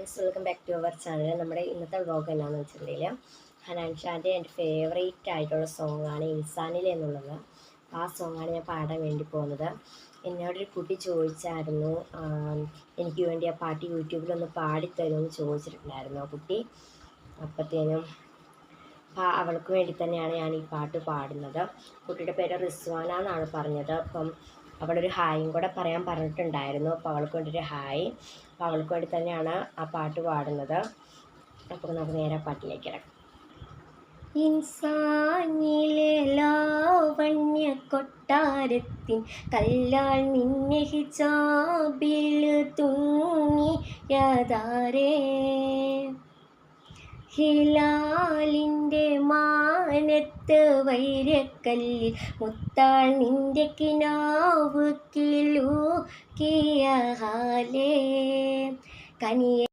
Friends, welcome back to our channel. നമ്മുടെ ഇന്നത്തെ vlog എന്നാന്ന് വെച്ചിട്ടുണ്ടെങ്കിൽ ഹനാൻഷാൻ്റെ എൻ്റെ ഫേവറേറ്റ് ആയിട്ടുള്ള സോങ്ങാണ് ഇൻസാനിലെ എന്നുള്ളത്. ആ സോങ്ങാണ് ഞാൻ പാടാൻ വേണ്ടി പോകുന്നത്. എന്നോടൊരു കുട്ടി ചോദിച്ചായിരുന്നു, എനിക്ക് വേണ്ടി ആ പാട്ട് യൂട്യൂബിലൊന്ന് പാടിത്തരുമെന്ന് ചോദിച്ചിട്ടുണ്ടായിരുന്നു ആ കുട്ടി. അപ്പോഴത്തേനും അവൾക്ക് വേണ്ടി തന്നെയാണ് ഞാൻ ഈ പാട്ട് പാടുന്നത്. കുട്ടിയുടെ പേര് റിസ്വാന എന്നാണ് പറഞ്ഞത്. അപ്പം അവളൊരു ഹായും കൂടെ പറയാൻ പറഞ്ഞിട്ടുണ്ടായിരുന്നു. അപ്പോൾ അവൾക്ക് വേണ്ടിയൊരു ഹായ്. അപ്പോൾ അവൾക്ക് വേണ്ടി തന്നെയാണ് ആ പാട്ട് പാടുന്നത്. അപ്പോൾ നമുക്ക് നേരെ പാട്ടിലേക്ക് ഇറങ്ങാം. ഇൻസാനിലെ ലാവണ്യ കൊട്ടാരത്തിൻ കല്ലാൽ നിന്നെ ഹിജാബിൽ തുന്നിയതാരേ, ഹിലാലിൻ്റെ മാനത്ത് വൈരക്കല്ലിൽ മുത്താൾ നിന്റെ കിനാവ് കിലൂക്കിയ ഹാലേ, കനിയ